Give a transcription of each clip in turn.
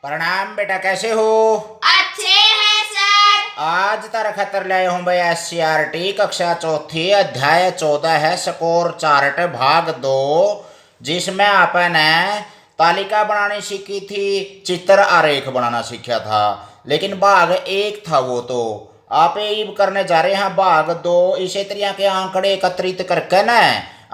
प्रणाम बेटा, कैसे हो? अच्छे हैं सर। आज तारा खतर लाए हूँ भाई SCRT कक्षा चौथी अध्याय 14 है स्कोर चार्ट भाग 2, जिसमें अपन ने तालिका बनानी सीखी थी, चित्र आरेख बनाना सीखा था। लेकिन भाग 1 था वो, तो आप ये करने जा रहे हैं भाग 2। इसी तरह के आंकड़े एकत्रित करके ना,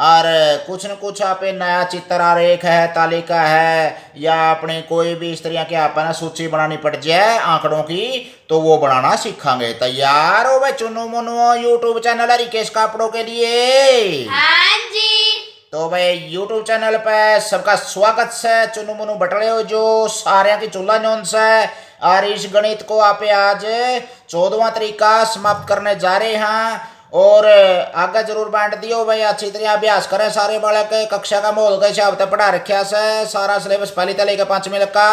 और कुछ न कुछ आप नया चित्र आरेख है, तालिका है, या अपने कोई भी इस तरह के आपने सूची बनानी पड़ जाए आंकड़ों की, तो वो बनाना सीखेंगे। तैयार हो भाई चुनु मुनु यूट्यूब चैनल रिकेश कापड़ों के लिए? हाँ जी। तो भाई यूट्यूब चैनल पे सबका स्वागत है। चुनु मुनु बटले हो जो सारे की चूल्हा न्योन से, और इस गणित को आप आज 14वां तरीका समाप्त करने जा रहे हैं। और आगे जरूर बांट दियो भाई, अच्छी तरह अभ्यास करें सारे बालक। कक्षा का माहौल कैसे अब तक पढ़ा रखा से, सारा सिलेबस पहली तले के 5वीं का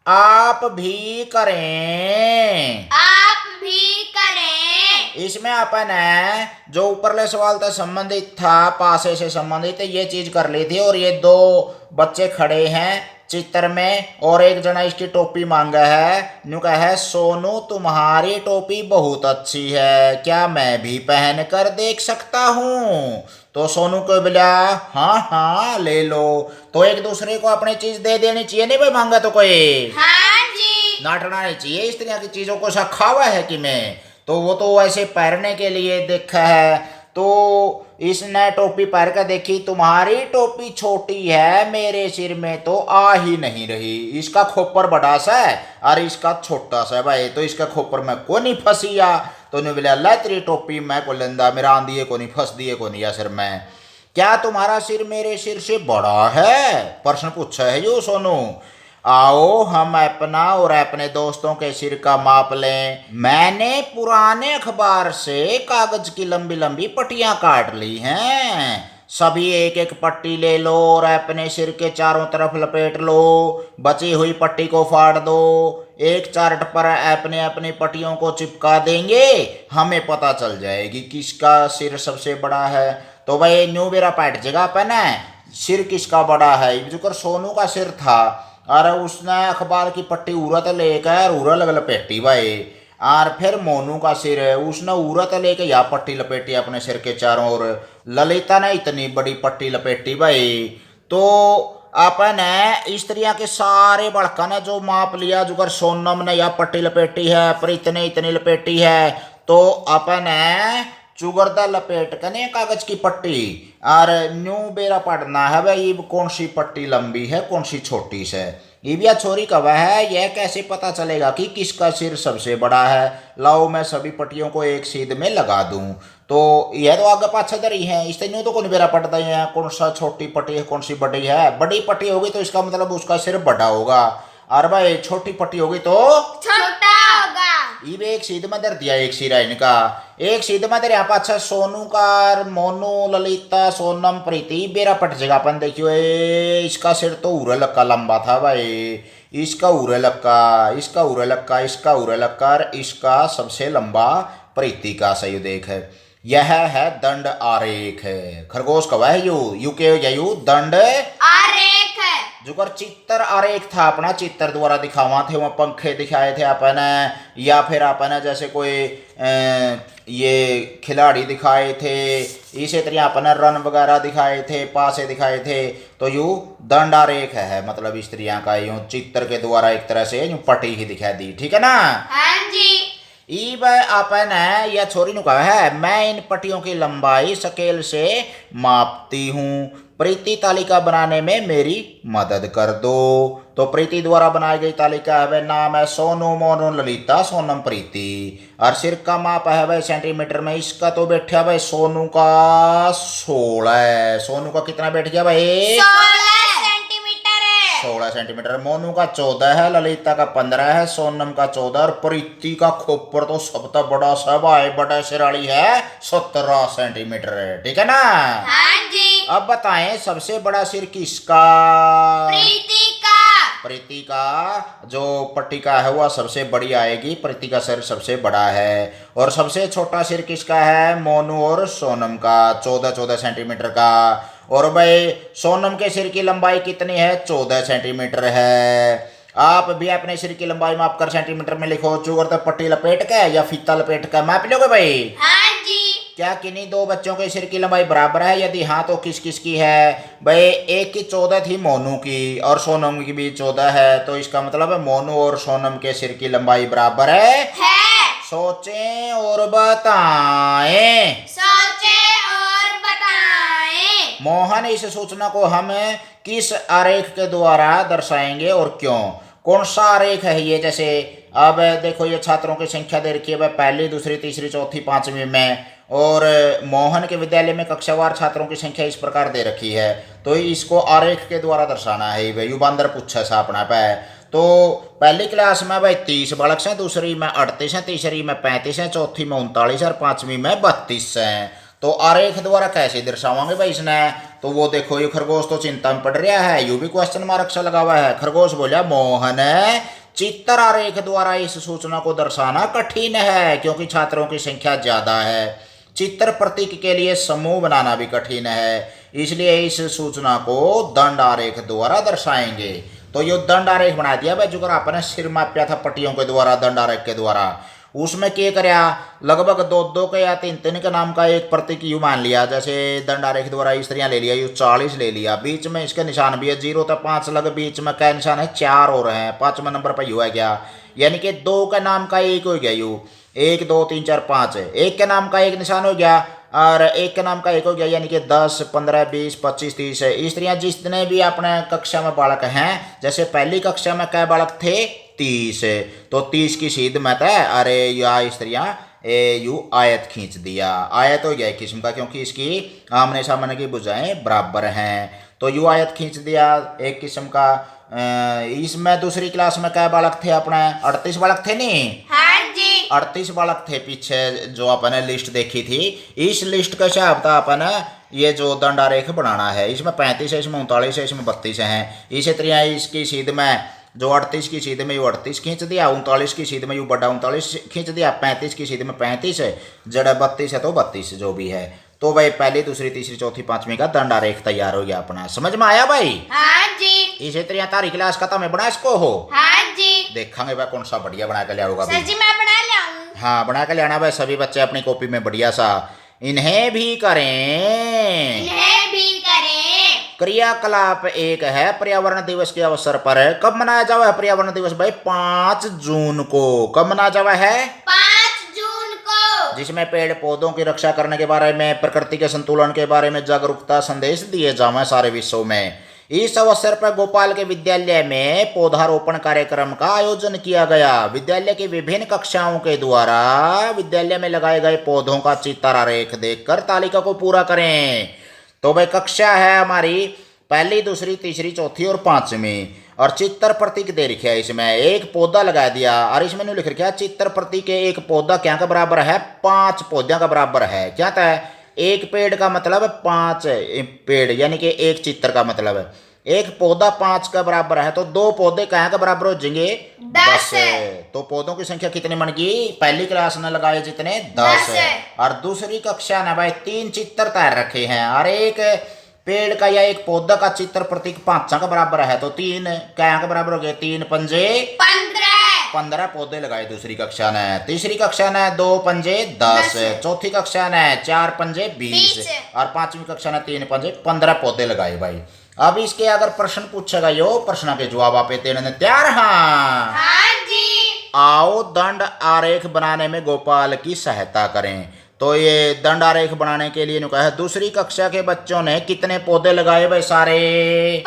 आप भी करें। आप भी करें। इसमें अपन है जो ऊपरले सवाल से संबंधित था, पासे से संबंधित ये चीज कर ली थी। और ये दो बच्चे खड़े हैं चित्र में, और एक जना इसकी टोपी मांगा है। न्यू कहा है, सोनू तुम्हारी टोपी बहुत अच्छी है, क्या मैं भी पहन कर देख सकता हूँ? तो सोनू को बोला हाँ हाँ ले लो। तो एक दूसरे को अपनी चीज दे देनी चाहिए, नहीं भाई मांगा तो कोई हाँ जी। नाटना नहीं चाहिए। इस तरह की चीजों को सखा हुआ है कि मैं, तो वो तो ऐसे पहनने के लिए देखा है। तो इसने टोपी पहन कर देखी, तुम्हारी टोपी छोटी है, मेरे सिर में तो आ ही नहीं रही। इसका खोपर बड़ा सा है और इसका छोटा सा है भाई, तो इसका खोपर में को नहीं फंसिया। तो ने बोला ला तेरी टोपी मैं को लेंदा, मेरा आंधी को नहीं फंस दिए को नहीं सिर में। क्या तुम्हारा सिर मेरे सिर से बड़ा है? प्रश्न पूछा है यो सोनू। आओ हम अपना और अपने दोस्तों के सिर का माप लें। मैंने पुराने अखबार से कागज की लंबी लंबी पट्टियां काट ली हैं। सभी एक एक पट्टी ले लो और अपने सिर के चारों तरफ लपेट लो। बची हुई पट्टी को फाड़ दो। एक चार्ट पर अपने अपनी पट्टियों को चिपका देंगे, हमें पता चल जाएगी किसका सिर सबसे बड़ा है। तो भाई न्यू बेरा पैट जगह पे ना, सिर किसका बड़ा है? जो सोनू का सिर था, और उसने अखबार की पट्टी उरत लेकर उरा लग लपेटी भाई। और फिर मोनू का सिर है, उसने उरत लेके या पट्टी लपेटी अपने सिर के चारों ओर। ललिता ने इतनी बड़ी पट्टी लपेटी भाई। तो अपन है इस तरह के सारे बड़का ने जो माप लिया, जुगर सोनम ने या पट्टी लपेटी है, प्रीत ने इतनी लपेटी है, तो अपन है चुगरदा लपेट कने कागज की पट्टी, और न्यू बेरा पढ़ना है भाई कौन सी पट्टी लंबी है कौन सी छोटी से। इबिया छोरी कब है, यह कैसे पता चलेगा कि किसका सिर सबसे बड़ा है? लाओ मैं सभी पट्टियों को एक सीध में लगा दूं। तो यह तो आगे पाछे दरी है, इससे न्यू तो कौन बेरा पड़ता है कौन सा छोटी पट्टी है कौन सी बड़ी है। बड़ी पट्टी होगी तो इसका मतलब उसका सिर बड़ा होगा, और भाई छोटी पट्टी होगी तो छोटा होगा। इब एक सीध में दर दिया, एक सिरा इनका एक सीध में दर यहाँ पर। अच्छा सोनू का, मोनू, ललिता, सोनम, प्रीति बेरा पट जगह अपन देखियो। इसका सिर तो उरे लक्का लंबा था भाई, इसका उरे लक्का, इसका उरे लक्का, इसका उरे लक्का, और इसका सबसे लंबा प्रीति का। सही देख है, यह है दंड आरेख है। खरगोश कब है यू के यू दंड आरेख है। जुगर चित्र आरेख था अपना, चित्र द्वारा दिखावा थे, वहाँ पंखे दिखाए थे अपन, या फिर अपन जैसे कोई ये खिलाड़ी दिखाए थे, इसी तरह अपन रन वगैरह दिखाए थे, पासे दिखाए थे। तो यू दंड आरेख है, मतलब इस तरह का यूं चित्र के द्वारा एक तरह से यूं पट्टी ही दिखा दी, ठीक है ना? हाँ जी। ईब अपन है या छोरी नु कहा है, मैं इन पट्टियों की लंबाई स्केल से मापती हूँ, प्रीति तालिका बनाने में मेरी मदद कर दो। तो प्रीति द्वारा बनाई गई तालिका है, नाम है सोनू, मोनू, ललिता, सोनम, प्रीति। और सिर का माप है भाई सेंटीमीटर में। इसका तो बैठा भाई सोनू का 16। सोनू का कितना बैठ गया भाई? 16 सेंटीमीटर है। 16 सेंटीमीटर। मोनू का 14 है, ललिता का 15 है, सोनम का 14, और प्रीति का खोपर तो सबसे बड़ा सा भाई बड़ा सिराड़ी है, 17 सेंटीमीटर है, ठीक है ना? हाँ जी। अब बताएं सबसे बड़ा सिर किसका? प्रीति का। प्रीति का जो पट्टिका है वह सबसे बड़ी आएगी, प्रीति का सिर सबसे बड़ा है। और सबसे छोटा सिर किसका है? मोनू और सोनम का, 14 सेंटीमीटर का। और भाई सोनम के सिर की लंबाई कितनी है? 14 सेंटीमीटर है। आप भी अपने सिर की लंबाई मापकर सेंटीमीटर में लिखो। चूगर तो पट्टी लपेट के या फीता लपेट के माप लोगे भाई? हाँ जी। क्या किन्हीं दो बच्चों के सिर की लंबाई बराबर है? यदि हाँ तो किस किस की है? भाई एक की 14 थी मोनू की और सोनम की भी 14 है, तो इसका मतलब है मोनू और सोनम के सिर की लंबाई बराबर है। सोचें और बताएं। सोचे और बताएं। मोहन, इस सूचना को हम किस आरेख के द्वारा दर्शाएंगे और क्यों? कौन सा आरेख है ये? जैसे अब देखो, ये छात्रों की संख्या दे रखी है भाई, पहली, दूसरी, तीसरी, चौथी, पांचवी में, और मोहन के विद्यालय में कक्षावार छात्रों की संख्या इस प्रकार दे रखी है, तो इसको आरेख के द्वारा दर्शाना है भाई। यू बंदर पूछा सा अपना पे। तो पहली क्लास में भाई 30 बालक हैं, दूसरी में 38 हैं, तीसरी में 35 हैं, चौथी में 39 और पांचवी में 32 हैं। तो आरेख द्वारा कैसे दर्शावांगे भाई इसने? तो वो देखो, ये खरगोश तो चिंता में पड़ रहा है, यू भी क्वेश्चन मार्क सा लगा हुआ है। खरगोश बोला, मोहन, चित्र आरेख द्वारा इस सूचना को दर्शाना कठिन है क्योंकि छात्रों की संख्या ज्यादा है। चित्र प्रतीक के लिए समूह बनाना भी कठिन है, इसलिए इस सूचना को दंड आरेख द्वारा दर्शाएंगे। तो ये दंड आरेख बना दिया भाई, जो आपने सिर मापया था पट्टियों के द्वारा, दंड आरेख के द्वारा। उसमें क्या करया, लगभग दो दो के या तीन तीन के नाम का एक प्रतीक यू मान लिया। जैसे दंड आरेख द्वारा स्त्रियां ले लिया, यू 40 ले लिया, बीच में इसके निशान भी है 0 तो 5 लग, बीच में क्या निशान है 4 और है, 5वें नंबर पर यू है क्या, यानी कि 2 के नाम का एक हो गया, यू 1 2 3 4 5 है, एक के नाम का एक निशान हो गया और एक के नाम का एक हो गया, यानी कि 10 15 20 25 30 है। स्त्रियां जितने भी अपने कक्षा में बालक हैं, जैसे पहली कक्षा में क्या बालक थे 30 है, तो 30 की सीध में था। अरे या स्त्रियां यू आयत खींच दिया, आयत हो गया एक किस्म का, क्योंकि इसकी आमने सामने की भुजाएं बराबर हैं, तो यू आयत खींच दिया एक किस्म का। इसमें दूसरी क्लास में क्या बालक थे अपने? 38 बालक थे नहीं? हाँ जी। 38 बालक थे पीछे जो अपने लिस्ट देखी थी। इस लिस्ट का हिसाब था अपने ये जो दंड आरेख बनाना है। इसमें 35 है, इसमें 39 है, इसमें 32 हैं। इसी तरह इसकी सीध में जो 38 की सीध में यू 38 खींच दिया, 39 की सीध में यू बड़ा 39 खींच दिया, 35 की सीध में 35 है, जड़ा 32 है तो 32 जो भी है। तो भाई पहली, दूसरी, तीसरी, चौथी, पांचवी का दंड आरेख तैयार हो गया अपना। समझ में आया भाई? हाँ जी। इसी तरह तारी क्लास खत्म है, बना इसको हो? हाँ जी। देखेंगे भाई कौन सा बढ़िया बना के ले आओगा सर जी, मैं बना लाऊं? हाँ, बना के ले आना भाई, सभी बच्चे अपनी कॉपी में बढ़िया सा। इन्हें भी करें। इन्हें भी करें। क्रियाकलाप 1 है, पर्यावरण दिवस के अवसर पर कब मनाया जावा है पर्यावरण दिवस भाई? 5 जून को। कब मनाया जावा है? 5 जून को। जिसमें पेड़ पौधों की रक्षा करने के बारे में, प्रकृति के संतुलन के बारे में जागरूकता संदेश दिए जावे सारे विश्व में। इस अवसर पर भोपाल के विद्यालय में पौधारोपण कार्यक्रम का आयोजन किया गया। विद्यालय की विभिन्न कक्षाओं के द्वारा विद्यालय में लगाए गए पौधों का चित्र आरेख देखकर तालिका को पूरा करें। तो भाई कक्षा है हमारी पहली, दूसरी, तीसरी, चौथी और पांचवी, और चित्र प्रतीक दे रखा है। इसमें एक पौधा लगा दिया और इसमें लिख रखा है चित्र प्रतीक एक पौधा क्या का बराबर है? 5 पौधों का बराबर है। क्या था? एक पेड़ का मतलब 5 पेड़, यानी कि एक चित्र का मतलब है एक पौधा 5 का बराबर है, तो 2 पौधे कहाँ का बराबर हो जाएंगे? 10। तो पौधों की संख्या कितनी बन गई? पहली क्लास ने लगाए जितने 10 है, और दूसरी कक्षा ने भाई 3 चित्र तैयार रखे हैं, और एक पेड़ का या एक पौधा का चित्र प्रतीक 5 का बराबर है, तो 3 क्या का बराबर हो गए? 3 पंजे 15 पौधे लगाए दूसरी कक्षा ने। तीसरी कक्षा ने 2 पंजे 10, चौथी कक्षा ने 4 पंजे 20, और पांचवी कक्षा ने 3 पंजे 15 पौधे लगाए भाई। अब इसके अगर प्रश्न पूछेगा, यो प्रश्न के जवाब आप देने तैयार? हाँ जी। आओ दंड आरेख बनाने में गोपाल की सहायता करें। तो ये दंड आरेख बनाने के लिए कहा है, दूसरी कक्षा के बच्चों ने कितने पौधे लगाए भाई? सारे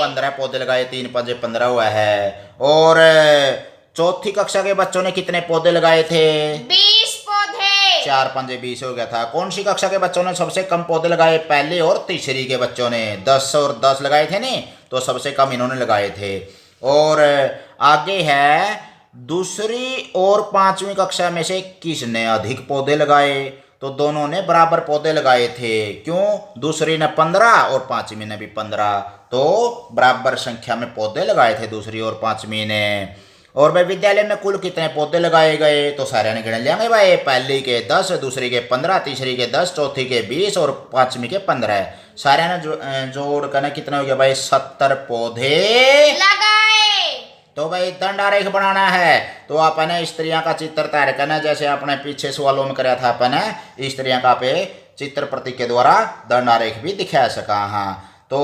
15 पौधे लगाए, 3 पंजे 15 हुआ है। और चौथी कक्षा के बच्चों ने कितने पौधे लगाए थे? 20 पौधे। 4 पंजे 20 हो गया था। कौन सी कक्षा के बच्चों ने सबसे कम पौधे लगाए? पहली और तीसरी के बच्चों ने 10 और 10 लगाए थे नहीं, तो सबसे कम इन्होंने लगाए थे। और आगे है दूसरी और पांचवी कक्षा में से किसने अधिक पौधे लगाए? तो दोनों ने बराबर पौधे लगाए थे। क्यों? दूसरी ने 15 और पांचवी ने भी 15, तो बराबर संख्या में पौधे लगाए थे दूसरी और पांचवी ने। और भाई विद्यालय में कुल कितने पौधे लगाए गए? तो सारे ने गिन लेंगे भाई, पहली के 10, दूसरी के 15, तीसरी के 10, चौथी के 20 और पांचवी के 15। सारे ने जोड़ कर कितना हो गया भाई? 70 पौधे लगाए तो भाई दंड आरेख बनाना है तो अपने स्त्रियों का चित्र तैयार करना, जैसे अपने पीछे सवालों में कराया था अपने स्त्रियों का पे चित्र प्रतीक के द्वारा दंड आरेख भी दिखा सका। हाँ तो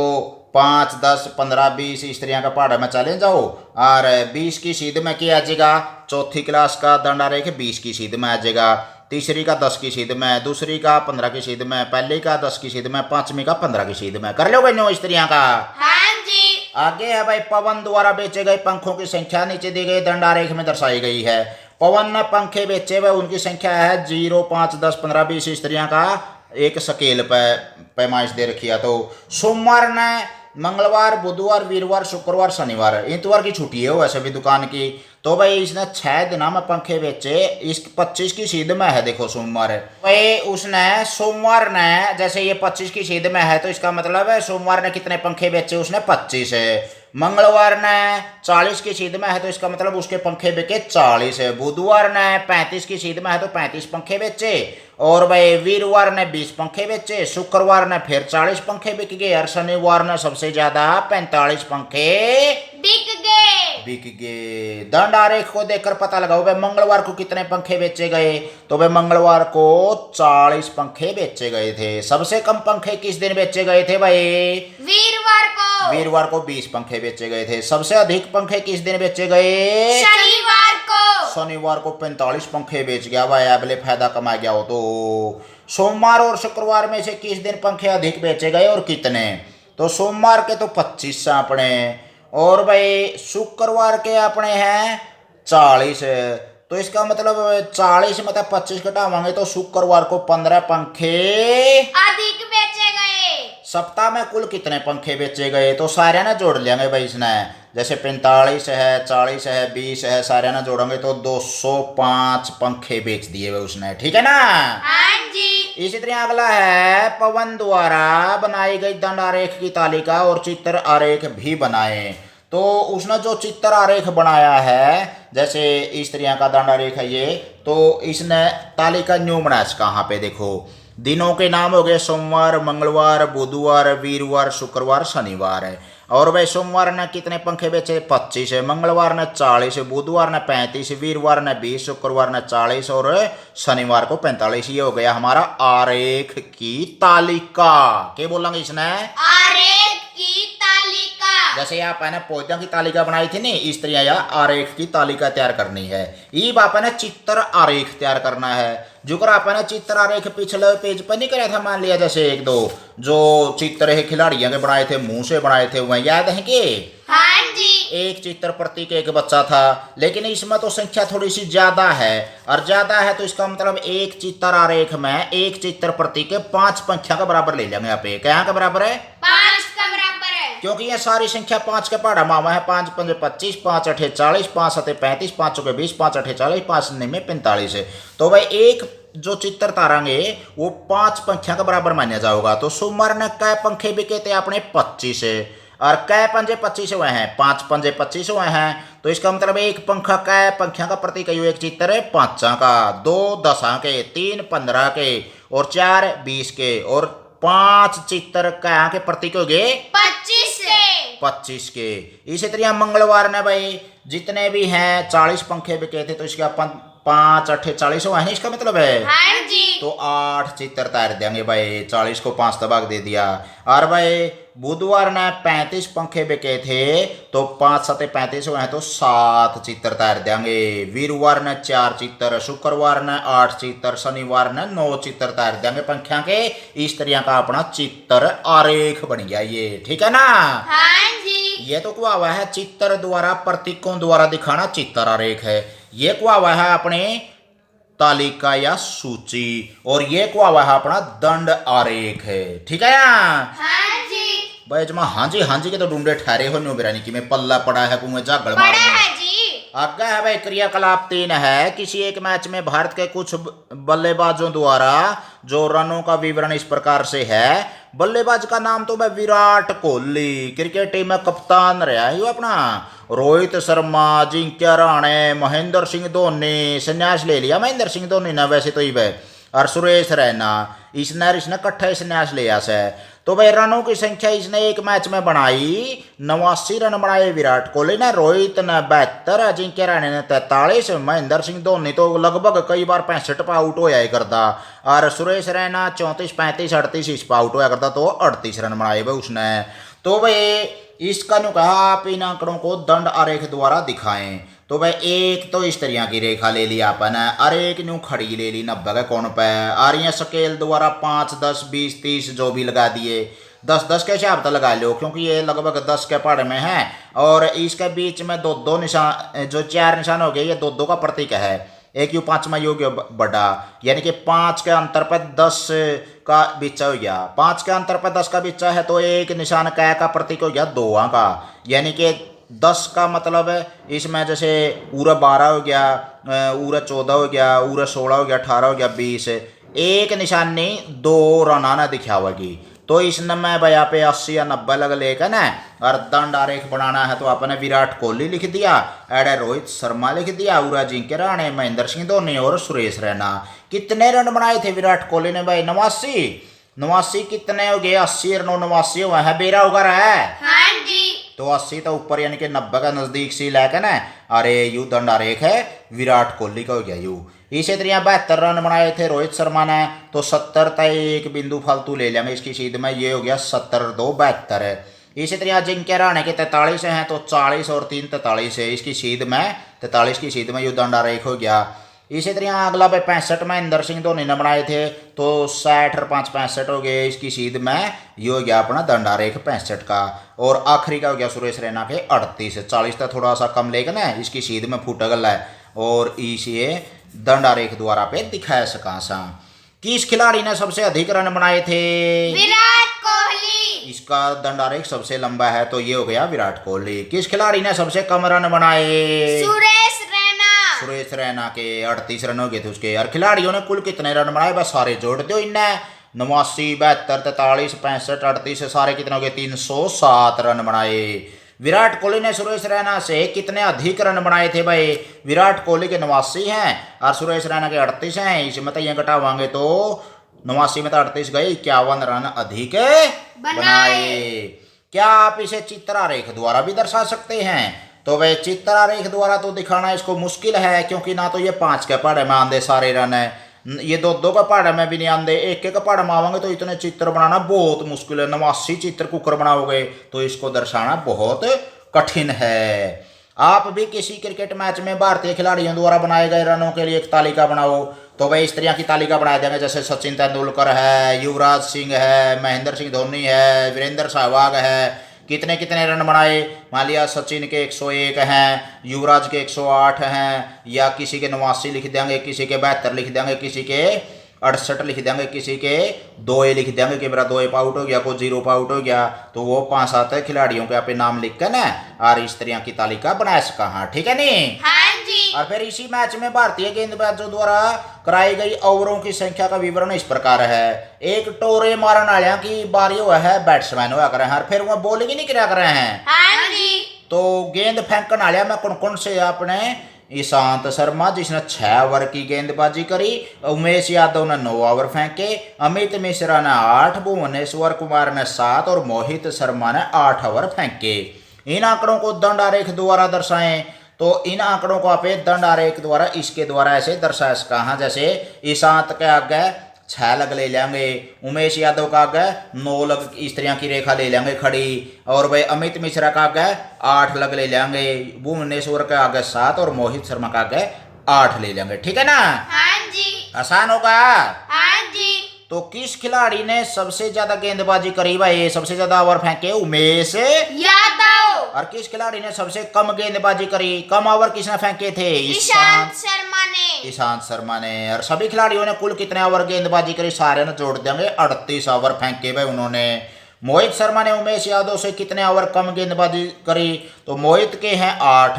5, 10, 15, 20 स्त्रियों का पहाड़ में चले जाओ और 20 की सीध में क्या आ जाएगा, चौथी क्लास का दंड आरेख 20 की सीध में आ जाएगा, तीसरी का 10 की सीध में, दूसरी का 15 की सीध में, पहली का 10 की सीध में, पांचवी का 15 की सीध में। कर लो भाई स्त्रियों का। हाँ जी। आगे है भाई पवन द्वारा बेचे गए पंखों की संख्या नीचे दी गई दंड आरेख में दर्शाई गई है। पवन ने पंखे बेचे हुए उनकी संख्या है 0, 5, 10, 15, 20 स्त्रियों का एक स्केल पे पैमाइश दे रखी है। तो सोमवार ने, मंगलवार, बुधवार, वीरवार, शुक्रवार, शनिवार, इतवार की छुट्टी है वैसे भी दुकान की। तो भाई इसने 6 दिन में पंखे बेचे, इस 25 की सीध में है। देखो सोमवार भाई उसने, सोमवार ने जैसे ये 25 की सीध में है तो इसका मतलब है सोमवार ने कितने पंखे बेचे, उसने 25 है। मंगलवार ने 40 की सीध में है तो इसका मतलब उसके पंखे बिके 40 है। बुधवार ने 35 की सीध में है तो 35 पंखे बेचे, और भाई वीरवार ने 20 पंखे बेचे, शुक्रवार ने फिर 40 पंखे बिक गए, और शनिवार ने सबसे ज्यादा 45 पंखे बिक गए। दंड आरेख को देखकर पता लगाओ भाई मंगलवार को कितने पंखे बेचे गए। तो भाई मंगलवार को 40 पंखे बेचे गए थे। सबसे कम पंखे किस दिन बेचे गए थे भाई, वीरवार को। वीरवार को 20 पंखे बेचे गए थे। सबसे अधिक पंखे किस दिन बेचे गए, शनिवार को। शनिवार को 45 पंखे बेच गया भाई, अगले फायदा कमा गया हो। तो सोमवार और शुक्रवार में से किस दिन पंखे अधिक बेचे गए और कितने, तो सोमवार के तो 25 अपने, और भाई शुक्रवार के अपने हैं 40। तो इसका मतलब 40 में 25 घटावांगे तो शुक्रवार को 15 पंखे अधिक बेचे गए। सप्ताह में कुल कितने पंखे बेचे गए, तो सारे ना जोड़ लेंगे भाई इसने, जैसे 45 है, 40 है, 20 है, सारे ना जोड़ेंगे तो 205 पंखे बेच दिए भाई उसने। ठीक है ना। हाँ जी। इसी तरह अगला है पवन द्वारा बनाई गई दंड आरेख की तालिका और चित्र आरेख भी बनाए। तो उसने जो चित्र आरेख बनाया है, जैसे इस तरह का दंड आरेख है ये, तो इसने तालिका न्यू बनाया। कहाँ पे देखो, दिनों के नाम हो गए सोमवार, मंगलवार, बुधवार, वीरवार, शुक्रवार, शनिवार है। और भाई सोमवार ने कितने पंखे बेचे, 25 है, मंगलवार ने 40, बुधवार ने 35, वीरवार ने 20, शुक्रवार ने 40 और शनिवार को 45। ये हो गया हमारा आरेख की तालिका। क्या बोलेंगे इसने, आरेख की तालिका। जैसे आप है पौधों की तालिका बनाई थी नहीं, इस तरह या आरेख की तालिका तैयार करनी है। ये आपने चित्र आरेख तैयार करना है। जो कर आपने चित्र आरेख पिछले पेज पर नहीं कराया था, मान लिया जैसे 1-2 जो चित्र है खिलाड़ियों के बनाए थे, मुंह से बनाए थे, वह याद है कि हाँ जी। एक चित्र प्रतीक एक बच्चा था, लेकिन इसमें तो संख्या थोड़ी सी ज्यादा है, और ज्यादा है तो इसका मतलब एक चित्र आरेख में एक चित्र प्रतीक 5 पंखियों का बराबर ले लेंगे। आप क्या का बराबर है, 5 का बराबर है, क्योंकि ये सारी संख्या 5 के पहाड़ा मामा है। 5 पंजे 25, 5 अठे 40, 5 सते 35, 5 चौके 20, 5 अठे 40, 5 में 45 है। तो भाई एक जो चित्र तारांगे वो 5 पंखियों का बराबर माना जाएगा। तो सोमवार ने कै पंखे बिके थे अपने 25 है, और कै पंजे 25 हुए हैं, 5 पंजे 25 हुए हैं। तो इसका मतलब एक पंखा कै पंखियों का प्रतीक है, एक चित्र है 5 का, 2 10 के, 3 15 के, और 4 20 के, और 5 चित्र कै के प्रतीक हो गए 25 के। इसी तरह मंगलवार ने भाई जितने भी हैं 40 पंखे बिके थे, तो इसका 5 अठे 40 हुआ है, इसका मतलब है हाँ जी। तो 8 चित्र तैयार देंगे भाई, 40 को 5 तबाक दे दिया। और भाई बुधवार ने 35 पंखे बिके थे, तो 5 सते 35 हुए हैं, तो 7 चित्र तैयार देंगे। वीरवार ने 4 चित्र, शुक्रवार ने 8 चित्र, शनिवार ने 9 चित्र तैयार देंगे पंखिया के। इस तरह का अपना चित्र आरेख बन गया ये। ठीक है ना। हाँ जी। ये तो क्या हुआ है, चित्र द्वारा प्रतीकों द्वारा दिखाना चित्र आरेख है। ये क्या हुआ है अपने तालिका या सूची, और ये क्या हुआ है अपना दंड आरेख है। ठीक है ना। हाँ जी। भाई जमा हाँ जी के तो ढूंढे ठहरे हो न्यू बिरानी की में पल्ला पड़ा है कुएं जागड़ बड़ा मार है जी। आगे है भाई क्रियाकलाप 3 है। किसी एक मैच में भारत के कुछ बल्लेबाजों द्वारा जो रनों का विवरण इस प्रकार से है। बल्लेबाज का नाम तो भाई विराट कोहली, क्रिकेट टीम में कप्तान रहा है अपना, रोहित शर्मा, अजिंक्य रहाणे, महेंद्र सिंह धोनी, संन्यास ले लिया महेंद्र सिंह धोनी ने वैसे तो ही भाई, और सुरेश रैना इसने कट्ठा संन्यास लिया से। तो भाई रनों की संख्या इसने एक मैच में बनाई 89 रन बनाए विराट कोहली ने, रोहित ने 72, अजिंक्य रहाणे ने 43, महेंद्र सिंह धोनी तो लगभग कई बार 65 पर आउट होया ही करता, और सुरेश रैना 34, 35, 38 इस पर आउट होया करता, तो 38 रन बनाए भाई उसने। तो भाई इसका नु कहा आप इन आंकड़ों को दंड आरेख द्वारा दिखाएं। तो भाई एक तो इस तरह की रेखा ले ली अपन, और एक न्यू खड़ी ले ली 90 के कोण पे, और ये स्केल द्वारा 5, 10, 20, 30 जो भी लगा दिए, 10-10 के हिसाब से लगा लो, क्योंकि ये लगभग 10 के पहाड़ में है, और इसके बीच में दो निशान, जो 4 निशान हो गए, ये दो का प्रतीक है। एक यू 5वां योग बड़ा, यानी कि 5 के अंतर पर 10 का बिच्चा हो गया, 5 के अंतर पर 10 का बिच्चा है, तो एक निशान कै का प्रतीक हो गया 2 का, यानी कि 10 का मतलब है इसमें जैसे पूरा 12 हो गया, पूरा 14 हो गया, पूरा 16 हो गया, 18 हो गया, 20, एक निशानी 2 रनाना दिखावेगी। तो इसमें मैं भाई यहाँ पे 80 या 90 लग लेकर ना, और दंड आरेख बनाना है तो आपने विराट कोहली लिख दिया, एडे रोहित शर्मा लिख दिया, और अजिंक्य रहाणे, महेंद्र सिंह धोनी और सुरेश रैना। कितने रन बनाए थे विराट कोहली ने भाई? 89 कितने हो गए? 80 और 89 हुआ है, बेरा होगा रहा है। हाँ जी। तो 80 तो ऊपर यानी कि 90 का नजदीक सी लेकर ना, अरे यू दंड आरेख है विराट कोहली का हो गया यू। इसी तरह 72 रन बनाए थे रोहित शर्मा ने, तो 70 तय एक बिंदु फालतू ले लेंगे इसकी सीध में, ये हो गया 70-2 72। इसी तरह अजिंक्य रहाणे के 43 हैं, तो 40 और 3 43 है इसकी सीध में, 43 की सीध में यू दंड आरेख हो गया। इसी तरह अगला पे 65 महेंद्र सिंह धोनी ने बनाए थे, तो 60 और 5 65 हो गए इसकी सीध में, ये हो गया अपना दंड आरेख 65 का। और आखिरी का हो गया सुरेश रैना के 38, 40 तो थोड़ा सा कम लेगा ना, इसकी सीध में फूटा गला है, और इसे दंड आरेख द्वारा पे दिखाया सका सा। किस खिलाड़ी ने सबसे अधिक रन बनाए थे? विराट कोहली। इसका दंड आरेख सबसे लंबा है, तो ये हो गया विराट कोहली। किस खिलाड़ी ने सबसे कम रन बनाए? सुरेश रैना। सुरेश रैना के 38 रन हो गए थे उसके। और खिलाड़ियों ने कुल कितने रन बनाए? बस सारे जोड़ दो इन्हें, 89, 72, 43, 65, 38 सारे कितने हो गए? 307 रन बनाए। विराट कोहली ने सुरेश रैना से कितने अधिक रन बनाए थे भाई? विराट कोहली के 89 हैं और सुरेश रैना के 38 हैं। इसमें तो ये घटावांगे तो 89 में तो 38 गए, 51 रन अधिक बनाए। क्या आप इसे चित्रारेख द्वारा भी दर्शा सकते हैं? तो भाई चित्रारेख द्वारा तो दिखाना इसको मुश्किल है, क्योंकि ना तो ये 5 के पहाड़े में आंधे सारे रन है, ये 2 का पहाड़ में भी नहीं आंधे, एक का पहाड़ में आवांगे तो इतने चित्र बनाना बहुत मुश्किल है। 89 चित्र कुकर बनाओगे तो इसको दर्शाना बहुत कठिन है। आप भी किसी क्रिकेट मैच में भारतीय खिलाड़ियों द्वारा बनाए गए रनों के लिए एक तालिका बनाओ, तो भाई इस तरह की तालिका बना देंगे, जैसे सचिन तेंदुलकर है, युवराज सिंह है, महेंद्र सिंह धोनी है, वीरेंद्र सहवाग है, कितने कितने रन बनाए। मान लिया सचिन के 101 हैं, युवराज के 108 हैं, या किसी के 89 लिख देंगे, किसी के 72 लिख देंगे, किसी के 68 लिख देंगे, किसी के 2 लिख देंगे कि मेरा 2 आउट हो गया, कोई 0 आउट हो गया, तो वो 5-7 खिलाड़ियों के पे नाम लिख कर ना, और इस तरह की तालिका बना सका। हाँ ठीक है नी। हाँ जी। और फिर इसी मैच में भारतीय गेंदबाजों द्वारा कराई गई ओवरों की संख्या का विवरण इस प्रकार है। एक टोरे मारन वाले की बारी हुआ है, बैट्समैन हुआ कर रहे हैं, और फिर वो बॉलिंग ही नहीं करा कर रहे हैं। हाँ जी। तो गेंद फेंकने वाले में कौन कौन से? आपने ईशांत शर्मा जिसने 6 ओवर की गेंदबाजी करी, उमेश यादव ने 9 ओवर फेंके, अमित मिश्रा ने 8, भुवनेश्वर कुमार ने 7 और मोहित शर्मा ने 8 ओवर फेंके। इन आंकड़ों को दंड आरेख द्वारा दर्शाएं। तो इन आंकड़ों को आप दंड आरेख द्वारा इसके द्वारा ऐसे दर्शा सका। हाँ, जैसे ईशांत के आगे 6 लग ले लेंगे, उमेश यादव का आगे 9 लग इस तरह की रेखा ले लेंगे खड़ी, और भाई अमित मिश्रा का आगे 8 लग ले लेंगे, भुवनेश्वर के आगे 7 और मोहित शर्मा का आगे 8 ले लेंगे। ठीक है ना? हाँ जी। आसान होगा। हाँ जी। तो किस खिलाड़ी ने सबसे ज्यादा गेंदबाजी करी भाई? सबसे ज्यादा ओवर फेंके उमेश यादव। और किस खिलाड़ी ने सबसे कम गेंदबाजी करी? कम ओवर किसने फेंके थे? ईशांत शर्मा ने। ईशांत शर्मा ने। और सभी खिलाड़ियों ने कुल कितने ओवर गेंदबाजी करी? सारे ने जोड़ देंगे, 38 ओवर फेंके भाई उन्होंने। मोहित शर्मा ने उमेश यादव से कितने ओवर कम गेंदबाजी करी? तो मोहित के हैं 8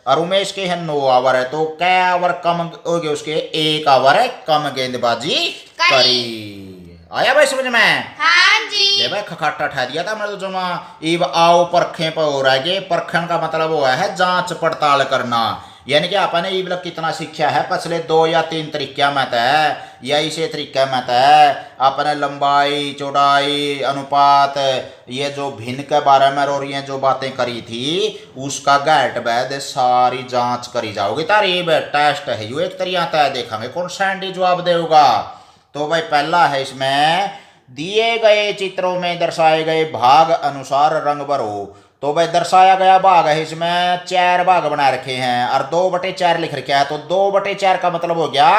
और उमेश के हैं 9 ओवर है, तो क्या ओवर कम हो गए उसके? 1 ओवर कम गेंदबाजी करी। आया भाई समझ में? हाँ जी। ले भाई खखाटा ठा दिया था मैंने तो जमा। इब आओ परखें पर हो रहा है, परखन का मतलब हुआ है जांच पड़ताल करना। यानी कि आपने ये मतलब कितना सीखा है पिछले 2 या 3 तरीक़ा में है या इसे तरीक़े में है आपने लंबाई चौड़ाई अनुपात ये जो भिन्न के बारे में और ये जो बातें करी थी उसका गैट वैद सारी जांच करी जाओगी। तारीफ टेस्ट है यू एक तरीका तय देखेंगे कौन सैंडी जवाब देगा। तो भाई पहला है इसमें दिए गए चित्रों में दर्शाए गए भाग अनुसार रंग भरो। तो भाई दर्शाया गया भाग है इसमें 4 भाग बना रखे हैं और 2/4 लिख रखे हैं। तो 2/4 का मतलब हो गया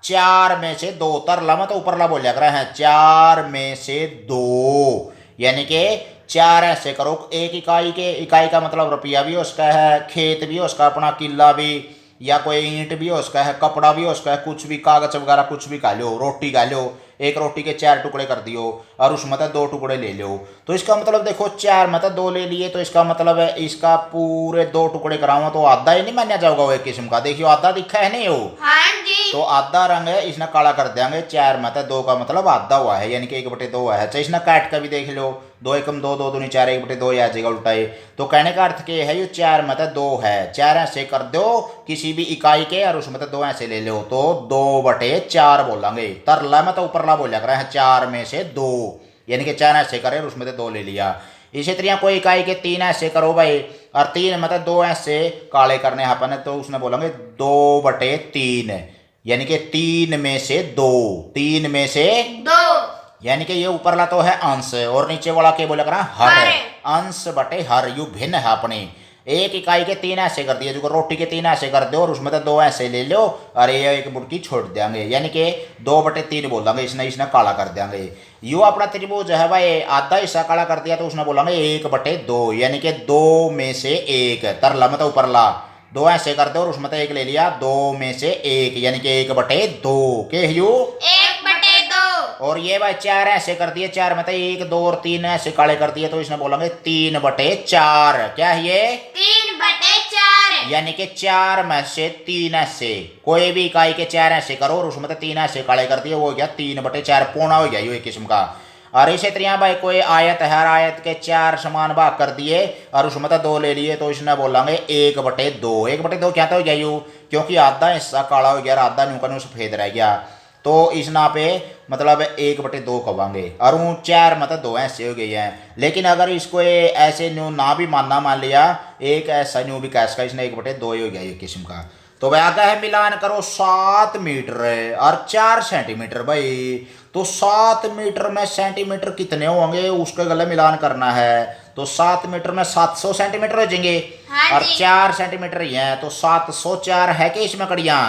4 में से 2 तरला में तो ऊपरला बोल कर रहे हैं 4 में से 2 यानी कि 4 ऐसे करो एक इकाई का मतलब रुपया भी उसका है खेत भी उसका अपना किला भी या कोई ईंट भी उसका है कपड़ा भी उसका है कुछ भी कागज वगैरह कुछ भी खा लो रोटी खा लो एक रोटी के 4 टुकड़े कर दियो और उसमें तो 2 टुकड़े ले लो। तो इसका मतलब देखो 4 में तो 2 ले लिए तो इसका मतलब है इसका पूरे 2 टुकड़े कराऊंगा तो आधा ही नहीं माना जाएगा वो एक किस्म का। देखियो आधा दिखा है नहीं वो हाँ जी। तो आधा रंग है इसने काला कर देंगे 4 में तो 2 का मतलब आधा हुआ है यानी कि 1/2 है। चाहे इसने काट का भी देख लो 2 एकम 2 2 दूनी 4 1/2 आ जाएगा उल्टाए। तो कहने का अर्थ के है ये 4 में तो 2 है 4 ऐसे कर दो किसी भी इकाई के और उसमें तो 2 ऐसे ले लो तो 2/4 बोलेंगे। तरला में तो ऊपरला बोला कर रहे हैं 4 में से 2 यानी कि 4 ऐसे करे और उसमें तो 2 ले लिया। इसी तरह कोई इकाई के 3 ऐसे करो भाई और 3 में तो 2 ऐसे काले करने अपन तो उसने बोलेंगे 2/3 यानी कि 3 में से 2 3 में से 2 यानी कि ये ऊपरला तो है अंश और नीचे वाला क्या बोला करा हर अंश बटे हर यू भिन्न है अपनी। एक इकाई के 3 ऐसे कर दिए जो रोटी के 3 ऐसे कर दो और उसमें तो 2 ऐसे ले लो और ये एक बुड़की छोड़ देंगे यानी कि 2/3 बोल देंगे इसने काला कर देंगे। यू अपना त्रिभुज है भाई आधा हिस्सा काला कर दिया तो उसने बोलेंगे 1/2 यानी कि 2 में से 1 तरला में तो ऊपरला 2 ऐसे कर दो और उसमें तो 1 ले लिया 2 में से 1 यानी कि 1/2 के यू 1/2 और ये भाई 4 ऐसे कर दिए 4 में तो 1 2 और 3 ऐसे काले कर दिए तो इसने बोलेंगे 3/4 क्या है ये 3/4 यानी कि 4 में से 3 ऐसे कोई भी इकाई के 4 ऐसे करो और उसमें तो 3 ऐसे काले कर दिए वो हो गया 3/4 पौना हो गया ये एक किस्म का। और इसी तरह भाई कोई आयत है हर आयत के 4 समान भाग कर दिए और उसमें तो 2 ले लिए तो इसने बोलेंगे 1/2 1/2 क्या तो हो गया यू क्योंकि आधा हिस्सा काला हो गया आधा न्यू सफेद रह गया तो इस ना पे मतलब 1/2 कवांगे और वो 4 मतलब 2 ऐसे हो गए हैं। लेकिन अगर इसको ऐसे न्यू ना भी मानना मान लिया एक ऐसा न्यू भी कैश का इसने 1/2 ही हो गया ये किस्म का। तो भाई आगे है मिलान करो 7 मीटर और 4 सेंटीमीटर भाई तो 7 मीटर में सेंटीमीटर कितने होंगे उसके गले मिलान करना है तो 7 मीटर में 700 सेंटीमीटर हो जाएंगे और 4 सेंटीमीटर ही है तो 704 है कि इसमें कड़ियां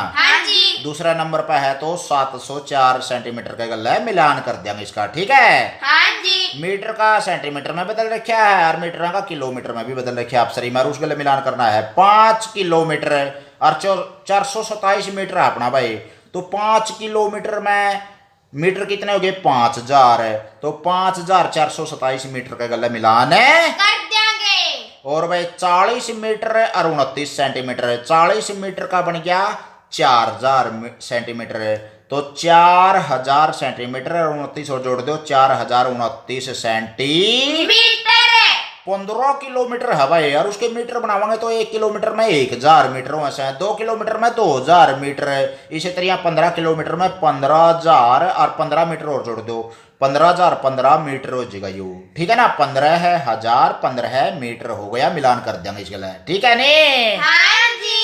दूसरा नंबर पे है तो 704 सेंटीमीटर के गले मिलान कर देंगे इसका ठीक है। हाँ जी। मीटर का सेंटीमीटर में बदल रखा है और मीटर का किलोमीटर में भी बदल रखा है आप सही में उस गले मिलान करना है 5 किलोमीटर और 427 मीटर है अपना भाई तो 5 किलोमीटर में मीटर कितने हो गए 5000 है तो 5427 मीटर का गला मिलान है कर देंगे। और भाई 40 मीटर और 29 सेंटीमीटर 40 मीटर का बन गया 4000 सेंटीमीटर तो 4000 सेंटीमीटर और 29 और जोड़ दो 4029 सेंटीमीटर 15 किलोमीटर है भाई और उसके मीटर बनावांगे तो 1 किलोमीटर में 1000 मीटर वैसे है 2 किलोमीटर में 2000 मीटर है। इसी तरह 15 किलोमीटर में 15000 और 15 मीटर और जोड़ दो 15000 15 मीटर हो जाएगा यू ठीक है ना 15,000 15 मीटर हो गया मिलान कर देंगे इसके लिए ठीक है नी। हाँ जी।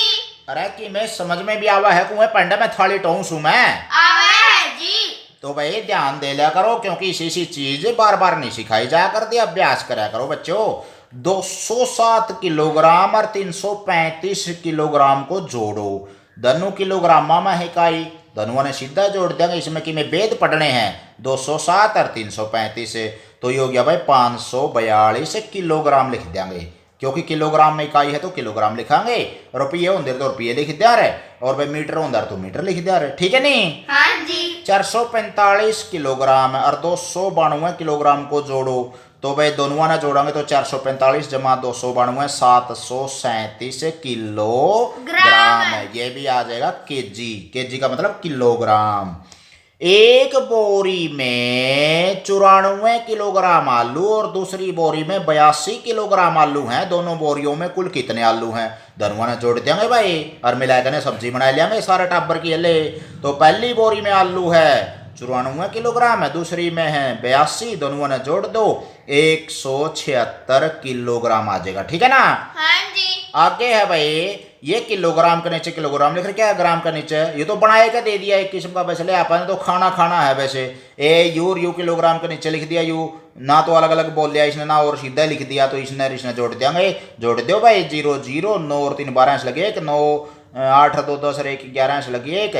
अरे कि मैं समझ में भी आवा है कुएं पंडा में थाली टोंसू मैं आवा है जी। तो भाई ध्यान दे लिया करो क्योंकि इसी चीज बार बार नहीं सिखाई जाया करती अभ्यास करा करो बच्चों। 207 किलोग्राम और 335 किलोग्राम को जोड़ो दोनों किलोग्राम में इकाई दोनों ने सीधा जोड़ देंगे इसमें कि मैं वेद पढ़ने हैं 207 और 335 तो ये हो गया भाई 542 किलोग्राम लिख देंगे क्योंकि किलोग्राम में इकाई है तो किलोग्राम लिखांगे रुपये होंगे तो रुपये लिख दिया रहे और भाई मीटर होंगे तो मीटर लिख दिया रहे ठीक है नहीं। हाँ जी। 445 किलोग्राम और 292 किलोग्राम को जोड़ो तो भाई दोनों ने जोड़ेंगे तो 445 जमा 292 737 किलोग्राम ये भी आ जाएगा केजी का मतलब किलोग्राम। एक बोरी में 94 किलोग्राम आलू और दूसरी बोरी में 82 किलोग्राम आलू हैं। दोनों बोरियों में कुल कितने आलू हैं? दोनों ने जोड़ देंगे भाई और मिलाकर ने सब्जी बना लिया मैं सारे टाबर की ले। तो पहली बोरी में आलू है 94 किलोग्राम है, दूसरी में है 82, दोनों ने जोड़ दो 176 किलोग्राम आ जाएगा। ठीक है ना? हाँ जी। आगे है भाई ये किलोग्राम के नीचे किलोग्राम लिख रहे, क्या है ग्राम के नीचे? ये तो बनाए का दे दिया एक किस्म का, वैसे ले आपने तो खाना खाना है वैसे। यू किलोग्राम के नीचे लिख दिया, यू ना तो अलग अलग बोल दिया इसने ना और सीधा लिख दिया, तो इसने जोड़ देंगे। जोड़ दो भाई 0 0 9 और 3 12 लगे एक 9 8 2 10 और 1 11 लगी एक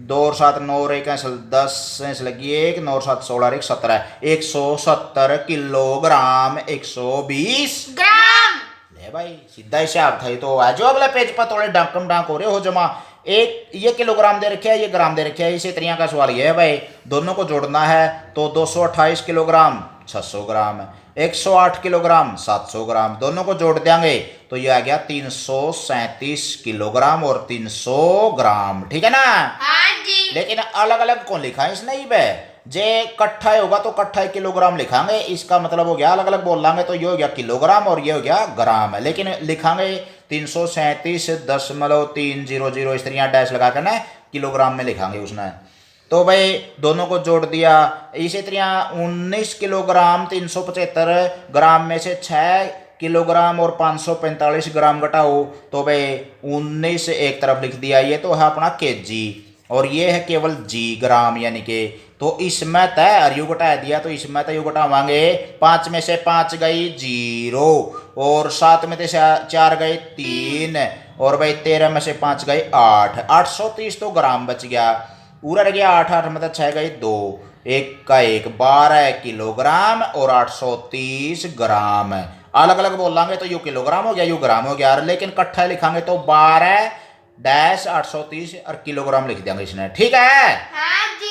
2 और 7 9 और 1 10 लगी एक 9 और 7 16 और 1 17 170 किलोग्राम 120 ग्राम। ले भाई सीधा हिसाब था। तो आ जाओ अगला पेज पर, थोड़े डाकम डाक हो रहे हो जमा। एक ये किलोग्राम दे रखे है, ये ग्राम दे रखे है। इसी तरह का सवाल ये है भाई, दोनों को जोड़ना है तो 228 किलोग्राम 600 ग्राम 108 किलोग्राम 700 ग्राम, दोनों को जोड़ देंगे तो ये आ गया 337 किलोग्राम और 300 ग्राम। ठीक है ना? हाँ जी। लेकिन अलग अलग कौन लिखा है इसने? बे जे कट्ठा होगा तो कट्ठा किलोग्राम लिखांगे, इसका मतलब हो गया अलग अलग बोल लांगे तो ये हो गया किलोग्राम और ये हो गया ग्राम है। लेकिन लिखांगे 337.300 इस तरह डैश लगा कर ना किलोग्राम में लिखांगे उसने। तो भाई दोनों को जोड़ दिया। इसी तरह 19 किलोग्राम 375 ग्राम में से 6 किलोग्राम और 545 ग्राम घटाओ तो भाई 19 एक तरफ लिख दिया, ये तो है अपना केजी और ये है केवल जी ग्राम यानी कि। तो इसमें तय और यू घटा दिया तो इसमें तय यू घटावांगे 5 में से 5 गई 0 और 7 में से 4 गए 3 और भाई 13 में से 5 गए 8 830 तो ग्राम बच गया। पूरा रह गया 8 8 मतलब 6 गए 2 1 का 1 12 किलोग्राम और 830 ग्राम। अलग अलग बोल लांगे तो यू किलोग्राम हो गया यू ग्राम हो गया, लेकिन इकट्ठा लिखांगे तो 12 डैश 830 और किलोग्राम लिख देंगे इसने। ठीक है? हाँ जी।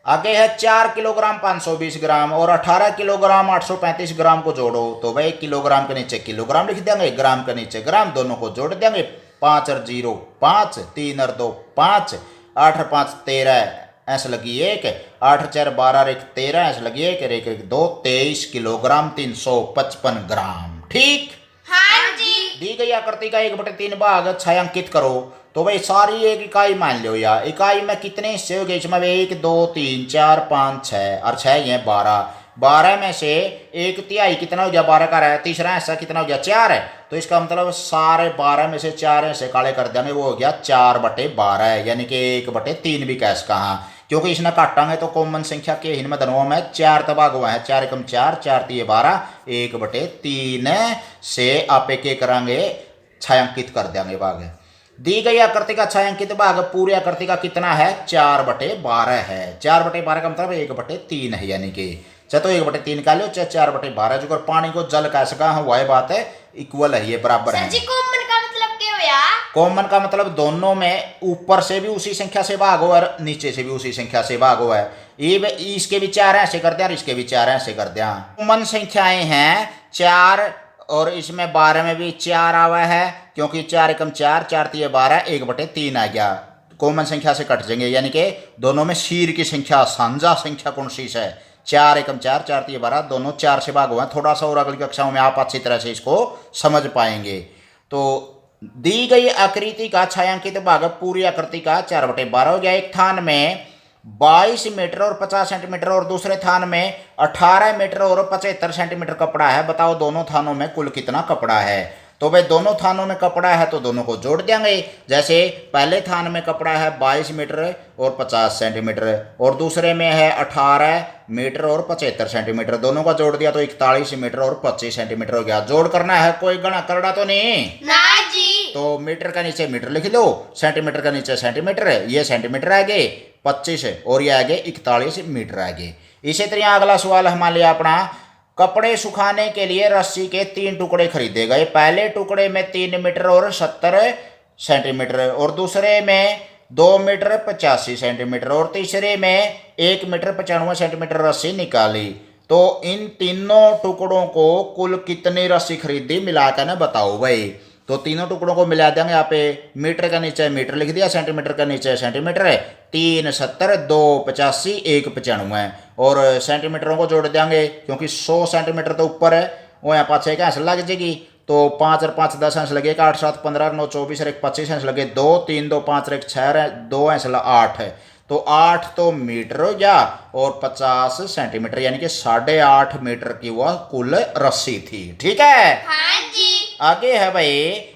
आगे है 4 किलोग्राम 520 ग्राम और 18 किलोग्राम 835 ग्राम को जोड़ो तो भाई किलोग्राम के नीचे किलोग्राम लिख देंगे, ग्राम के नीचे ग्राम, दोनों को जोड़ देंगे 5 और 0 5 3 और 2 5 8 और 5 13 ऐसे लगी 1 8 4 12 और 1 13 ऐसे लगी 1 1 1 2 23 किलोग्राम 355 ग्राम। ठीक? हाँ जी। दी गई आकृति का 1/3 भाग छायांकित करो तो भाई सारी एक इकाई मान लो यार। इकाई में कितने हिस्से हो गए इसमें? 1 2 3 4 5 6 और 6 ये 12 में से 1/3 कितना हो गया? 12 का है। तीसरा हिस्सा कितना हो गया? 4 है। तो इसका मतलब सारे 12 में से 4 हिस्से काले कर देंगे, वो हो गया 4/12 यानी कि 1/3 भी कैस कहा, क्योंकि इसने काटांगे तो कॉमन संख्या के हिन में धनों में 4 तबाग हुआ है 4 एकम 4 4 3 12 1/3 से आप एक करांगे छायांकित कर देंगे भाग। दी गई आकृति का छायांकित भाग पूरी आकृति का कितना है? 4/12 है। 4/12 का मतलब 1/3 है यानी कि तो 1/3 का लो 4/12 जो पानी को जल कह सका है वही बात है, इक्वल है ये बराबर है। सर जी कॉमन का मतलब क्या हुआ? कॉमन का मतलब दोनों में ऊपर से भी उसी संख्या से भाग हो और नीचे से भी उसी संख्या से भाग हो है। ये इसके भी 4 ऐसे कर दिया और इसके भी 4 ऐसे कर दिया। कॉमन संख्याएं हैं 4 और इसमें 12 में भी 4 आवा है क्योंकि 4 एकम 4 4 3 12 1/3 आ गया। कॉमन संख्या से कट जाएंगे यानी कि दोनों में शीर की संख्या साझा संख्या कौन सी है? 4 एकम 4 4 3 12 दोनों 4 से भाग हुआ। थोड़ा सा और अगली कक्षाओं में आप अच्छी तरह से इसको समझ पाएंगे। तो दी गई आकृति का छायांकित भाग पूरी आकृति का 4/12 हो गया। एक थान में 22 मीटर और 50 सेंटीमीटर और दूसरे थान में 18 मीटर और 75 सेंटीमीटर कपड़ा है। बताओ दोनों थानों में कुल कितना कपड़ा है? तो भाई दोनों थानों में कपड़ा है तो दोनों को जोड़ देंगे। जैसे पहले थान में कपड़ा है 22 मीटर और 50 सेंटीमीटर और दूसरे में है 18 मीटर और 75 सेंटीमीटर, दोनों का जोड़ दिया तो 41 मीटर और 25 सेंटीमीटर हो गया। जोड़ करना है, कोई गणा करना तो नहीं ना जी। तो मीटर का नीचे मीटर लिख लो, सेंटीमीटर का नीचे सेंटीमीटर, ये सेंटीमीटर आगे 25 और ये आगे 41 मीटर आगे। इसी तरह अगला सवाल हमारे लिए अपना कपड़े सुखाने के लिए रस्सी के 3 टुकड़े खरीदे गए। पहले टुकड़े में 3 मीटर और 70 सेंटीमीटर और दूसरे में 2 मीटर 85 सेंटीमीटर और तीसरे में 1 मीटर 95 सेंटीमीटर रस्सी निकाली। तो इन तीनों टुकड़ों को कुल कितनी रस्सी खरीदी मिलाकर ना बताओ भाई। तो तीनों टुकड़ों को मिला देंगे। यहाँ पे मीटर का नीचे मीटर लिख दिया, सेंटीमीटर का नीचे सेंटीमीटर है। 3 70 2 85 1 95 और सेंटीमीटरों को जोड़ देंगे क्योंकि 100 सेंटीमीटर तो ऊपर है। वो यहाँ पाँच एक ऐसे लग जाएगी तो 5 और 5 10 ऐसे लगे, 8 7 15 9 24 और 1 25 ऐसे लगे, 2 3 2 5 और 1 6 2 ऐसे 8 है। तो 8 तो मीटर हो गया और 50 सेंटीमीटर यानी कि 8.5 मीटर की वह कुल रस्सी थी। ठीक है, हाँ जी। आगे है भाई,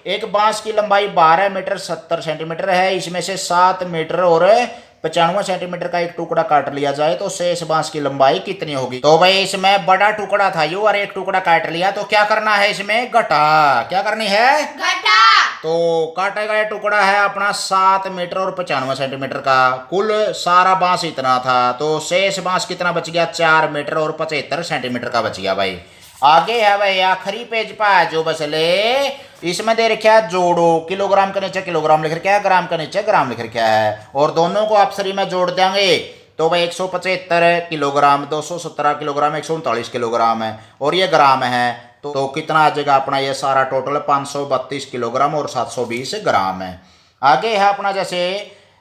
एक बांस की लंबाई 12 मीटर 70 सेंटीमीटर है। इसमें से 7 मीटर और 95 सेंटीमीटर का एक टुकड़ा काट लिया जाए तो शेष बांस की लंबाई कितनी होगी? तो भाई इसमें बड़ा टुकड़ा था यू और एक टुकड़ा काट लिया, तो क्या करना है इसमें? घटा। क्या करनी है? घटा। तो काटा गया टुकड़ा है अपना 7 मीटर और 95 सेंटीमीटर का। कुल सारा बांस इतना था तो शेष बांस कितना बच गया? 4 मीटर और 75 सेंटीमीटर का बच गया भाई। आगे है भाई आखिरी पेज पर जो बचले, इसमें दे रखा है जोड़ो। किलोग्राम के नीचे किलोग्राम लिख रखा है, ग्राम के नीचे ग्राम लिख रखा है और दोनों को आपसरी में जोड़ देंगे तो भाई 175 किलोग्राम, 217 किलोग्राम, 139 किलोग्राम है और ये ग्राम है। तो कितना आ जाएगा अपना? ये सारा टोटल 532 किलोग्राम और 720 ग्राम है। आगे है अपना जैसे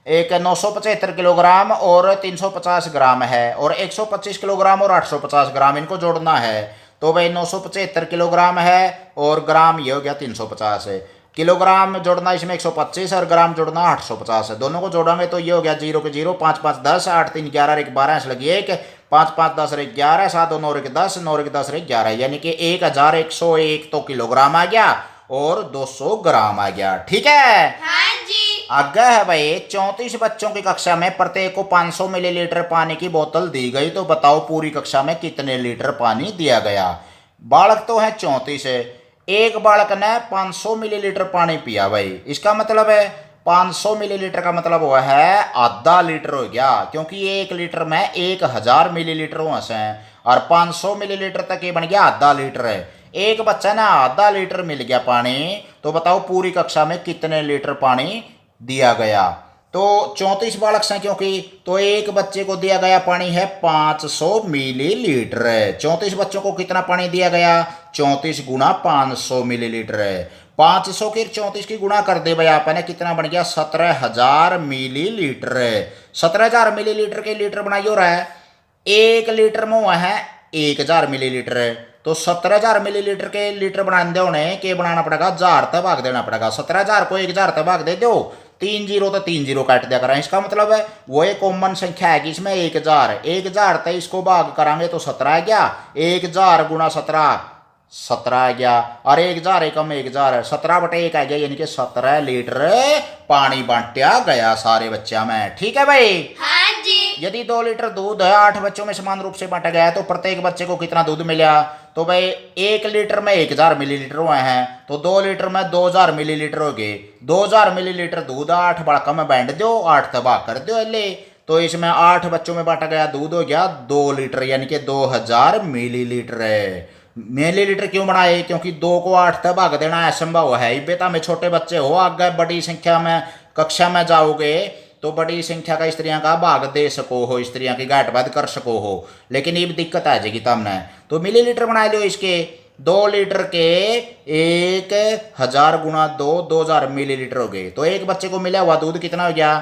एक 975 किलोग्राम और 350 ग्राम है और 125 किलोग्राम और 850 ग्राम, इनको जोड़ना है। तो भाई 975 किलोग्राम है और ग्राम ये हो गया 350 है। किलोग्राम जोड़ना इसमें 125 और ग्राम जोड़ना 850 है। दोनों को जोड़ेंगे तो ये हो गया 0 के 0, 5 5 10, 8 3 11 और 1 12 ऐसे लगी 1, 5 5 10 और 1 11, 7 2 9 और 1 10, 9 और 1 10 और 1 11 यानी कि 1101 तो किलोग्राम आ गया और 200 ग्राम आ गया। ठीक है, हाँ जी। आगे है भाई 34 बच्चों की कक्षा में प्रत्येक को 500 मिलीलीटर पानी की बोतल दी गई, तो बताओ पूरी कक्षा में कितने लीटर पानी दिया गया? बालक तो है 34 है, एक बालक ने 500 मिलीलीटर पानी पिया भाई। इसका मतलब है 500 मिलीलीटर का मतलब हुआ है आधा लीटर हो गया क्योंकि 1 लीटर में 1000 मिलीलीटर हुआ से और 500 मिलीलीटर तक ये बन गया आधा लीटर है। एक बच्चा ना आधा लीटर मिल गया पानी, तो बताओ पूरी कक्षा में कितने लीटर पानी दिया गया? तो 34 बालक हैं क्योंकि, तो एक बच्चे को दिया गया पानी है 500 मिलीलीटर। 34 बच्चों को कितना पानी दिया गया? 34 गुना 500 मिलीलीटर है। 500 की 34 की गुणा कर दे भाई आपने, कितना बन गया? 17,000 मिलीलीटर। 17,000 मिलीलीटर के लीटर बनाई हो रहा है, 1 लीटर में हुआ है 1000 मिलीलीटर है। तो 17,000 मिलीलीटर के लीटर बनाने दो उन्हें के बनाना पड़ेगा, 1000 तक भाग देना पड़ेगा। 17,000 को 1000 तक भाग दे दो, 3 जीरो तो 3 जीरो काट दिया करें। इसका मतलब है वो एक कॉमन संख्या है कि इसमें 1000 तक इसको भाग करांगे तो 17 आ गया, 1000 गुना 17 आ गया और 1000 एकम 1000 17/1 आ गया यानी कि 17 लीटर पानी बांटा गया सारे बच्चा में। ठीक है भाई, हाँ जी। यदि 2 लीटर दूध 8 बच्चों में समान रूप से बांटा गया है तो प्रत्येक बच्चे को कितना दूध मिला? तो भाई 1 लीटर में 1000 मिलीलीटर हुए हैं तो 2 लीटर में 2000 मिलीलीटर हो गए। 2000 मिलीलीटर दूध 8 बड़का में बांट दो, 8 तबाह कर दो ले, तो इसमें 8 बच्चों में बांटा गया दूध हो गया 2 लीटर यानी कि 2000 मिलीलीटर है। मिलीलीटर क्यों बनाए? क्योंकि 2 को 8 तक भाग देना असंभव है। बेटा में छोटे बच्चे हो, आगे बड़ी संख्या में कक्षा में जाओगे तो बड़ी संख्या का स्त्रियां का भाग दे सको हो, स्त्रियां की गांठबाद कर सको हो, लेकिन ये दिक्कत आ जाएगी तमने। तो मिलीलीटर बना लो इसके, 2 लीटर के 1000 गुना 2 2000 मिलीलीटर हो गए। तो एक बच्चे को मिला हुआ दूध कितना हो गया?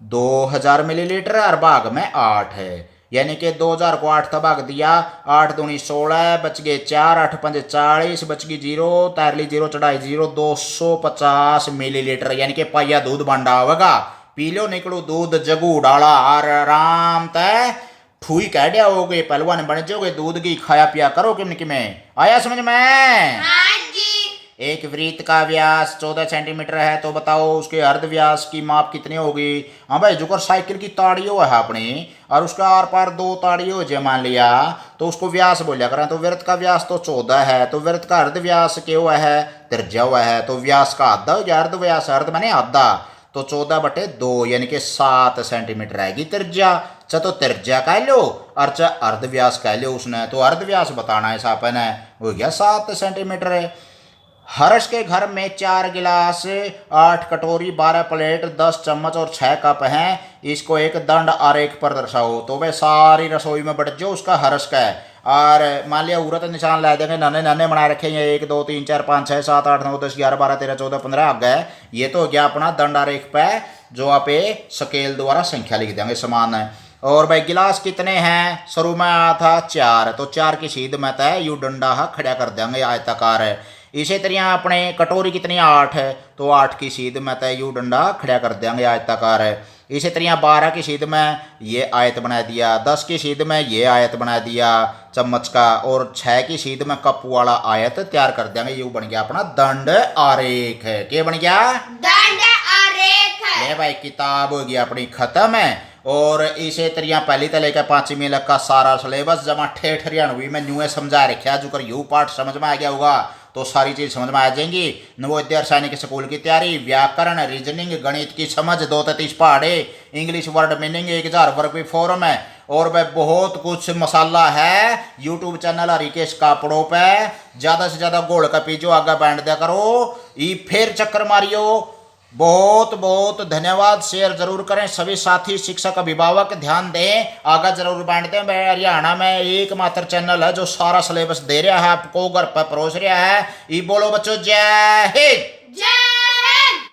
2000 मिलीलीटर और भाग में 8 है यानी कि 2000 को 8 था भाग दिया, 8 दूनी 16 बच गए 4, 8 5 40 बच गई 0, तारली 0 चढ़ाई 0, 250 मिलीलीटर यानी कि पाइया दूध बांटा होगा। पी लो निकलो दूध जगू डाला और आराम तय ठुई कह दिया हो गए, पहलवान बन जाओगे, दूध की खाया पिया करो कि में। आया समझ में? हाँ जी। एक वृत्त का व्यास 14 सेंटीमीटर है तो बताओ उसके अर्ध व्यास की माप कितनी होगी? हाँ भाई, जो कर साइकिल की ताड़ियों है अपनी और उसका आर पार 2 ताड़ियों जो मान लिया तो उसको व्यास बोलिया करें। तो वृत्त का व्यास तो 14 है तो वृत्त का अर्ध व्यास क्या हुआ है? त्रिज्या हुआ है। तो व्यास का आधा हो गया, अर्ध व्यास, अर्ध माने आधा, तो 14/2 यानी कि 7 सेंटीमीटर आएगी त्रिज्या। तो त्रिज्या कह लो और अर्ध व्यास कह लो उसने, तो अर्ध व्यास बताना है सापन है, हो गया 7 सेंटीमीटर है। हर्ष के घर में 4 गिलास, 8 कटोरी, 12 प्लेट, 10 चम्मच और 6 कप हैं। इसको एक दंड आरेख पर दर्शाओ। तो वह सारी रसोई में बढ़ जो उसका हर्ष का है। और मान लिया उरत निशान ला देंगे, नन्हे नन्हे बना रखे हैं 1 2 3 4 5 6 7 8 9 10 11 12 13 14 15 आगे है। ये तो हो गया अपना दंडारेख पे जो आप स्केल द्वारा संख्या लिख देंगे समान है। और भाई गिलास कितने हैं, शुरू में आया था 4, तो 4 की सीध में तय यू डंडा खड़ा कर देंगे आयताकार है। इसी तरह अपने कटोरी कितनी 8 है, तो 8 की सीध में तय यू डंडा खड़ा कर देंगे आयताकार है। इसी तरह 12 की सीध में ये आयत बना दिया, 10 की सीध में ये आयत बना दिया चम्मच का, और 6 की सीध में कप वाला आयत तैयार कर देंगे। यू बन गया अपना दंड आरेख है। क्या बन गया, दंड आरेख। ले भाई किताब हो गई अपनी खत्म है। और इसे तरह पहली तले का 5वीं लग का सारा सिलेबस जमा ठेठ 93 में न्यू समझा रखा। जो कर यू पार्ट समझ में आ गया होगा तो सारी चीज समझ में आ जाएंगी। नवोदय सैनिक स्कूल की तैयारी, व्याकरण, रीजनिंग, गणित की समझ 2 से 30 पहाड़े, इंग्लिश वर्ड मीनिंग 1000 वर्ग भी फॉरम है, और वह बहुत कुछ मसाला है यूट्यूब चैनल हरिकेश कापड़ों पे। ज्यादा से ज्यादा गोल का पीजो, आगे बैंड दिया करो, ई फिर चक्कर मारियो। बहुत बहुत धन्यवाद। शेयर जरूर करें, सभी साथी शिक्षक अभिभावक ध्यान दें, आगे जरूर बांटते हैं। मैं हरियाणा में एकमात्र चैनल है जो सारा सिलेबस दे रहा है आपको, घर पर परोस रहा है। ई बोलो बच्चों, जय हिंद।